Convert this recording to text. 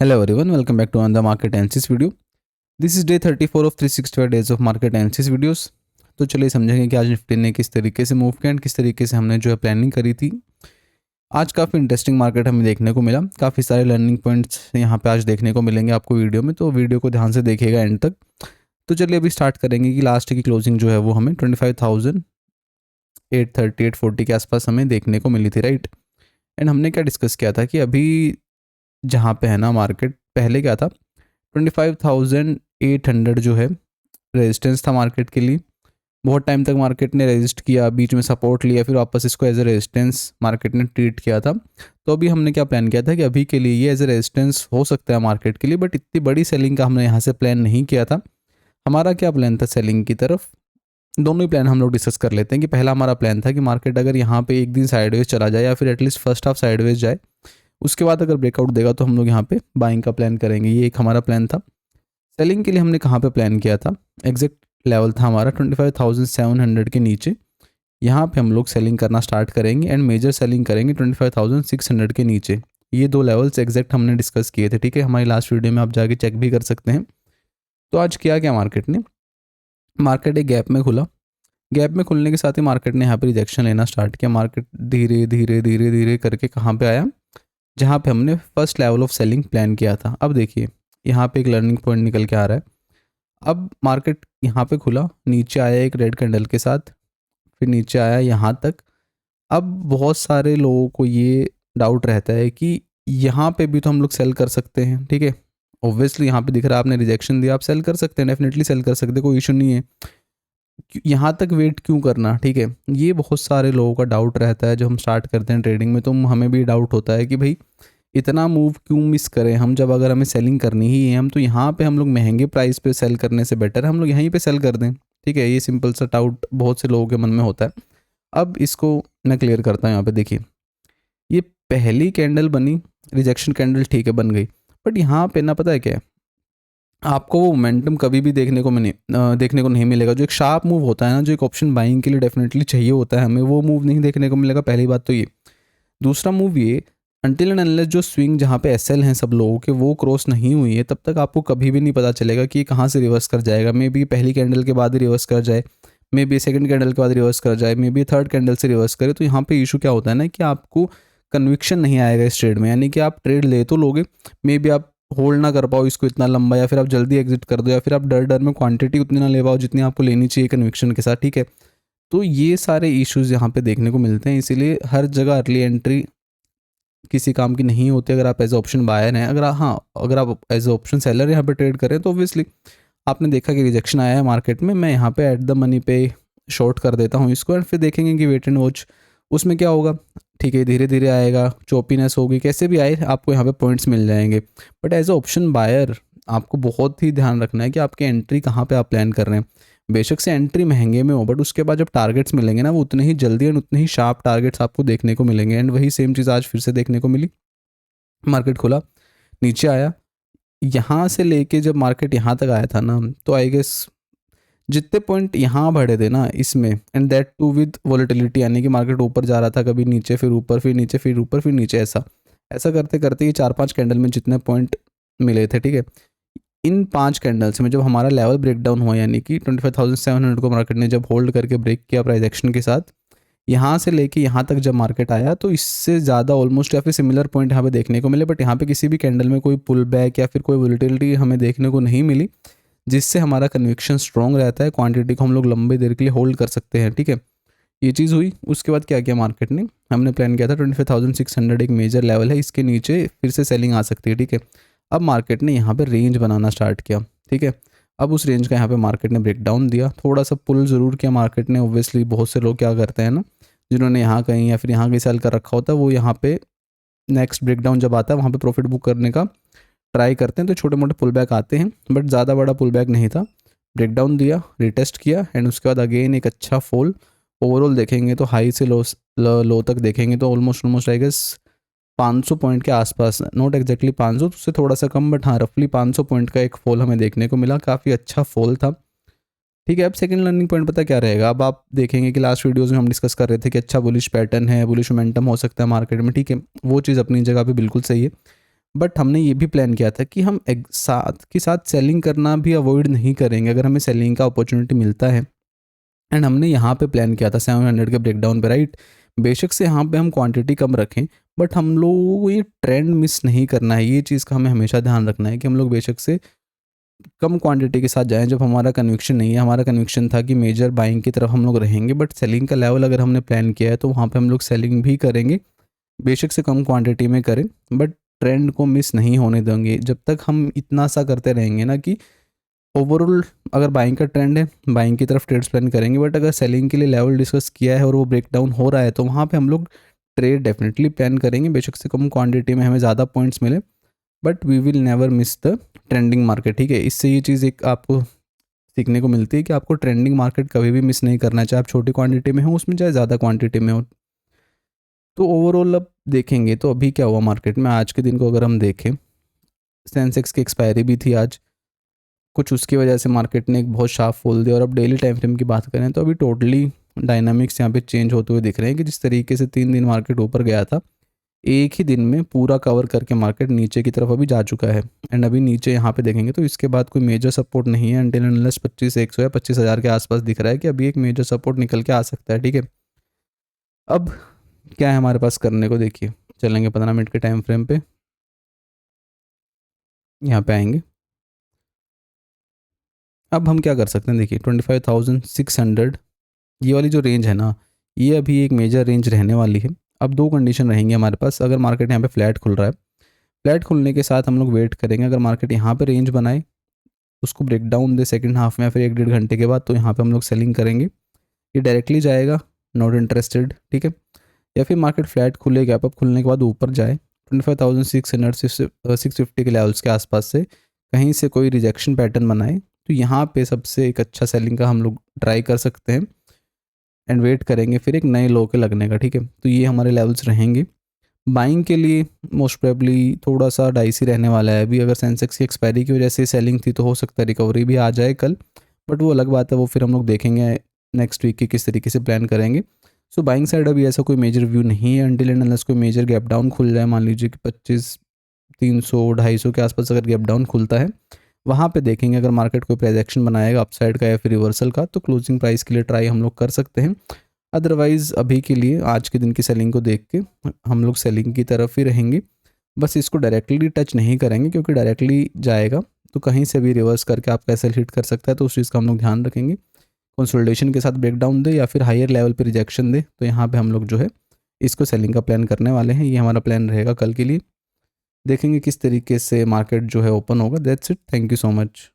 Hello everyone, welcome back to another market analysis video. This is day 34 of 365 days of market analysis videos. तो चलिए समझेंगे कि आज Nifty ने किस तरीके से मूव किया एंड किस तरीके से हमने जो है प्लानिंग करी थी। आज काफ़ी इंटरेस्टिंग मार्केट हमें देखने को मिला, काफ़ी सारे लर्निंग पॉइंट्स यहाँ पे आज देखने को मिलेंगे आपको वीडियो में, तो वीडियो को ध्यान से देखिएगा एंड तक। तो चलिए अभी स्टार्ट करेंगे कि लास्ट की क्लोजिंग जो है वो हमें 25,830 840 के आसपास हमें देखने को मिली थी, राइट। एंड हमने क्या डिस्कस किया था कि अभी जहाँ पे है ना मार्केट, पहले क्या था 25,800 जो है रेजिस्टेंस था मार्केट के लिए। बहुत टाइम तक मार्केट ने रेजिस्ट किया, बीच में सपोर्ट लिया, फिर वापस इसको एज ए रेजिस्टेंस मार्केट ने ट्रीट किया था। तो अभी हमने क्या प्लान किया था कि अभी के लिए ये एज ए रेजिस्टेंस हो सकता है मार्केट के लिए, बट इतनी बड़ी सेलिंग का हमने यहाँ से प्लान नहीं किया था। हमारा क्या प्लान था सेलिंग की तरफ, दोनों ही प्लान हम लोग डिस्कस कर लेते हैं। कि पहला हमारा प्लान था कि मार्केट अगर यहाँ पे एक दिन साइडवेज चला जाए या फिर एटलीस्ट फर्स्ट हाफ साइडवेज जाए, उसके बाद अगर ब्रेकआउट देगा तो हम लोग यहाँ पे बाइंग का प्लान करेंगे। ये एक हमारा प्लान था। सेलिंग के लिए हमने कहाँ पे प्लान किया था, एग्जैक्ट लेवल था हमारा 25,700 के नीचे। यहाँ पे हम लोग सेलिंग करना स्टार्ट करेंगे एंड मेजर सेलिंग करेंगे 25,600 के नीचे। ये दो लेवल्स एग्जैक्ट हमने डिस्कस किए थे, ठीक है। हमारी लास्ट वीडियो में आप जाके चेक भी कर सकते हैं। तो आज किया क्या मार्केट ने, मार्केट एक गैप में खुला। गैप में खुलने के साथ ही मार्केट ने यहाँ पे रिजेक्शन लेना स्टार्ट किया। मार्केट धीरे धीरे धीरे धीरे करके कहाँ पे आया, जहाँ पे हमने first level of selling plan किया था। अब देखिए यहाँ पे एक लर्निंग पॉइंट निकल के आ रहा है। अब मार्केट यहाँ पे खुला, नीचे आया एक रेड कैंडल के साथ, फिर नीचे आया यहाँ तक। अब बहुत सारे लोगों को ये डाउट रहता है कि यहाँ पे भी तो हम लोग सेल कर सकते हैं, ठीक है। ऑब्वियसली यहाँ पे दिख रहा है आपने रिजेक्शन दिया, आप सेल कर सकते हैं, डेफिनेटली सेल कर सकते हैं, कोई इशू नहीं है। यहाँ तक वेट क्यों करना, ठीक है। ये बहुत सारे लोगों का डाउट रहता है जब हम स्टार्ट करते हैं ट्रेडिंग में। तो हमें भी डाउट होता है कि भाई इतना मूव क्यों मिस करें हम, जब अगर हमें सेलिंग करनी ही है हम तो यहाँ पे हम लोग महंगे प्राइस पे सेल करने से बेटर है हम लोग यहीं पे सेल कर दें, ठीक है। ये सिंपल सा डाउट बहुत से लोगों के मन में होता है। अब इसको मैं क्लियर करता हूँ। यहाँ पे देखिए ये पहली कैंडल बनी, रिजेक्शन कैंडल, ठीक है, बन गई। बट यहाँ पे ना पता है क्या है, आपको वो मोमेंटम कभी भी देखने को नहीं मिलेगा। जो एक शार्प मूव होता है ना, जो एक ऑप्शन बाइंग के लिए डेफिनेटली चाहिए होता है हमें, वो मूव नहीं देखने को मिलेगा। पहली बात तो ये। दूसरा मूव ये, अनटिल एंड अनलेस जो स्विंग जहाँ पे एसएल हैं सब लोगों के वो क्रॉस नहीं हुई है, तब तक आपको कभी भी नहीं पता चलेगा कि ये कहाँ से रिवर्स कर जाएगा। मे बी पहली कैंडल के बाद ही रिवर्स कर जाए, मे बी सेकंड कैंडल के बाद रिवर्स कर जाए, मे बी थर्ड कैंडल से रिवर्स करे। तो यहाँ पे इशू क्या होता है ना कि आपको कन्विक्शन नहीं आएगा इस ट्रेड में। यानी कि आप ट्रेड ले तो लोगे, मे बी आप होल्ड ना कर पाओ इसको इतना लंबा, या फिर आप जल्दी एग्जिट कर दो, या फिर आप डर डर में क्वांटिटी उतनी ना ले पाओ जितनी आपको लेनी चाहिए कन्विक्शन के साथ, ठीक है। तो ये सारे इश्यूज यहाँ पे देखने को मिलते हैं। इसीलिए हर जगह अर्ली एंट्री किसी काम की नहीं होती। अगर आप एज ऑप्शन बायर हैं, अगर आप एज ऑप्शन सेलर यहाँ पे ट्रेड करें तो ऑब्वियसली आपने देखा कि रिजेक्शन आया है मार्केट में, मैं यहाँ पे एट द मनी पे शॉर्ट कर देता हूँ इसको, एंड फिर देखेंगे कि वेट एंड वॉच उसमें क्या होगा, ठीक है। धीरे धीरे आएगा, चोपीनेस होगी, कैसे भी आए आपको यहाँ पे पॉइंट्स मिल जाएंगे। But as a option buyer आपको बहुत ही ध्यान रखना है कि आपकी एंट्री कहाँ पे आप प्लान कर रहे हैं। बेशक से एंट्री महंगे में हो, बट उसके बाद जब टारगेट्स मिलेंगे ना, वो उतने ही जल्दी एंड उतने ही शार्प टारगेट्स आपको देखने को मिलेंगे। एंड वही सेम चीज़ आज फिर से देखने को मिली। मार्केट खुला, नीचे आया, यहाँ से लेके जब मार्केट यहाँ तक आया था ना, तो आई गेस जितने पॉइंट यहाँ बढ़े थे ना इसमें, and that too with volatility, यानी कि मार्केट ऊपर जा रहा था, कभी नीचे, फिर ऊपर, फिर नीचे, फिर ऊपर, फिर नीचे, ऐसा ऐसा करते करते ये 4-5 कैंडल में जितने पॉइंट मिले थे, ठीक है, इन 5 कैंडल्स में जब हमारा लेवल ब्रेक डाउन हुआ, यानी कि 25,700 को मार्केट ने जब होल्ड करके ब्रेक किया प्राइस एक्शन के साथ, यहाँ से लेके यहाँ तक जब मार्केट आया, तो इससे ज़्यादा ऑलमोस्ट या फिर सिमिलर पॉइंट यहाँ पे देखने को मिले। बट यहाँ पे किसी भी कैंडल में कोई पुल बैक या फिर कोई वोलेटिलिटी हमें देखने को नहीं मिली, जिससे हमारा कन्विक्शन स्ट्रॉन्ग रहता है, क्वांटिटी को हम लोग लंबे देर के लिए होल्ड कर सकते हैं, ठीक है। ये चीज़ हुई। उसके बाद क्या किया मार्केट ने, हमने प्लान किया था 25,600 एक मेजर लेवल है, इसके नीचे फिर से सेलिंग आ सकती है, ठीक है। अब मार्केट ने यहाँ पे रेंज बनाना स्टार्ट किया, ठीक है। अब उस रेंज का यहाँ पे मार्केट ने ब्रेक डाउन दिया, थोड़ा सा पुल ज़रूर किया मार्केट ने। ऑब्वियसली बहुत से लोग क्या करते हैं ना, जिन्होंने यहाँ कहीं या फिर यहाँ कहीं सेल कर रखा होता है, वो यहाँ पे नेक्स्ट ब्रेक डाउन जब आता है वहाँ पे प्रॉफिट बुक करने का ट्राई करते हैं, तो छोटे मोटे पुल बैक आते हैं। बट ज़्यादा बड़ा पुल बैक नहीं था। ब्रेक डाउन दिया, रिटेस्ट किया, एंड उसके बाद अगेन एक अच्छा फॉल। ओवरऑल देखेंगे तो हाई से लो तक देखेंगे तो ऑलमोस्ट आई गेस 500 पॉइंट के आसपास, नॉट एग्जैक्टली 500, उससे थोड़ा सा कम, बट हाँ रफली 500 पॉइंट का एक फॉल हमें देखने को मिला। काफ़ी अच्छा फॉल था, ठीक है। अब सेकंड लर्निंग पॉइंट पता क्या रहेगा, अब आप देखेंगे कि लास्ट वीडियोस में हम डिस्कस कर रहे थे कि अच्छा बुलिश पैटर्न है, बुलिश मोमेंटम हो सकता है मार्केट में, ठीक है। वो चीज़ अपनी जगह पे बिल्कुल सही है। बट हमने ये भी प्लान किया था कि हम एक साथ के साथ सेलिंग करना भी अवॉइड नहीं करेंगे अगर हमें सेलिंग का अपॉर्चुनिटी मिलता है। एंड हमने यहाँ पे प्लान किया था 700 के ब्रेकडाउन पे, राइट। बेशक से यहाँ पे हम क्वांटिटी कम रखें, बट हम लोगों को ये ट्रेंड मिस नहीं करना है। ये चीज़ का हमें हमेशा ध्यान रखना है कि हम लोग बेशक से कम क्वांटिटी के साथ जाएं जब हमारा कन्विक्शन नहीं है। हमारा कन्विक्शन था कि मेजर बाइंग की तरफ हम लोग रहेंगे, बट सेलिंग का लेवल अगर हमने प्लान किया है तो वहाँ पे हम लोग सेलिंग भी करेंगे, बेशक से कम क्वांटिटी में करें, बट ट्रेंड को मिस नहीं होने देंगे। जब तक हम इतना सा करते रहेंगे ना कि ओवरऑल अगर बाइंग का ट्रेंड है, बाइंग की तरफ ट्रेड्स प्लान करेंगे, बट अगर सेलिंग के लिए लेवल डिस्कस किया है और वो ब्रेक डाउन हो रहा है तो वहाँ पे हम लोग ट्रेड डेफिनेटली प्लान करेंगे, बेशक से कम क्वांटिटी में हमें ज़्यादा पॉइंट्स मिले, but we will never miss the trending market, ठीक है। इससे ये चीज़ एक आपको सीखने को मिलती है कि आपको ट्रेंडिंग मार्केट कभी भी मिस नहीं करना, चाहे आप छोटी क्वांटिटी में हो उसमें, चाहे ज़्यादा क्वांटिटी में हो। तो ओवरऑल अब देखेंगे तो अभी क्या हुआ मार्केट में, आज के दिन को अगर हम देखें, सेंसेक्स की एक्सपायरी भी थी आज, कुछ उसकी वजह से मार्केट ने एक बहुत शार्प फॉल दिया। और अब डेली टाइम फ्रेम की बात करें तो अभी टोटली डायनामिक्स यहाँ पे चेंज होते हुए दिख रहे हैं कि जिस तरीके से 3 दिन मार्केट ऊपर गया था, एक ही दिन में पूरा कवर करके मार्केट नीचे की तरफ अभी जा चुका है। एंड अभी नीचे यहाँ पे देखेंगे तो इसके बाद कोई मेजर सपोर्ट नहीं है अनटिल अनलेस 25,100 या 25,000 के आसपास दिख रहा है कि अभी एक मेजर सपोर्ट निकल के आ सकता है, ठीक है। अब क्या है हमारे पास करने को, देखिए चलेंगे 15 मिनट के टाइम फ्रेम पे, यहाँ पे आएंगे। अब हम क्या कर सकते हैं, देखिए 25,600 ये वाली जो रेंज है ना, ये अभी एक मेजर रेंज रहने वाली है। अब दो कंडीशन रहेंगी हमारे पास, अगर मार्केट यहाँ पे फ्लैट खुल रहा है, फ्लैट खुलने के साथ हम लोग वेट करेंगे, अगर मार्केट यहाँ पे रेंज बनाए, उसको ब्रेक डाउन दे सेकंड हाफ में या फिर 1-1.5 घंटे के बाद, तो यहाँ पे हम लोग सेलिंग करेंगे। ये डायरेक्टली जाएगा, नॉट इंटरेस्टेड, ठीक है। या फिर मार्केट फ्लैट खुले, गैप अप खुलने के बाद ऊपर जाए 25,600 से 650 के लेवल्स के आसपास से कहीं से कोई रिजेक्शन पैटर्न बनाए, तो यहाँ पे सबसे एक अच्छा सेलिंग का हम लोग ट्राई कर सकते हैं। एंड वेट करेंगे फिर एक नए लो के लगने का, ठीक है। तो ये हमारे लेवल्स रहेंगे बाइंग के लिए। मोस्ट प्रोबेबली थोड़ा सा डाइसी रहने वाला है अभी, अगर सेंसेक्स की एक्सपायरी की वजह से सेलिंग थी तो हो सकता है रिकवरी भी आ जाए कल, बट वो अलग बात है, वो फिर हम लोग देखेंगे नेक्स्ट वीक की किस तरीके से प्लान करेंगे। सो बाइंग साइड अभी ऐसा कोई मेजर व्यू नहीं है अनटिल एंड अनलेस कोई मेजर गैप डाउन खुल जाए, मान लीजिए कि 25,300-250 के आसपास अगर गैप डाउन खुलता है, वहाँ पे देखेंगे अगर मार्केट कोई प्रोजेक्शन बनाएगा अपसाइड का या फिर रिवर्सल का, तो क्लोजिंग प्राइस के लिए ट्राई हम लोग कर सकते हैं। अदरवाइज़ अभी के लिए आज के दिन की सेलिंग को देख के हम लोग सेलिंग की तरफ ही रहेंगे, बस इसको डायरेक्टली टच नहीं करेंगे, क्योंकि डायरेक्टली जाएगा तो कहीं से भी रिवर्स करके आपका एसएल हिट कर सकता है, तो उस चीज़ का हम लोग ध्यान रखेंगे। कंसोलिडेशन के साथ ब्रेकडाउन दे या फिर हायर लेवल पे रिजेक्शन दे, तो यहाँ पे हम लोग जो है इसको सेलिंग का प्लान करने वाले हैं। ये हमारा प्लान रहेगा कल के लिए, देखेंगे किस तरीके से मार्केट जो है ओपन होगा। That's it, thank you so much.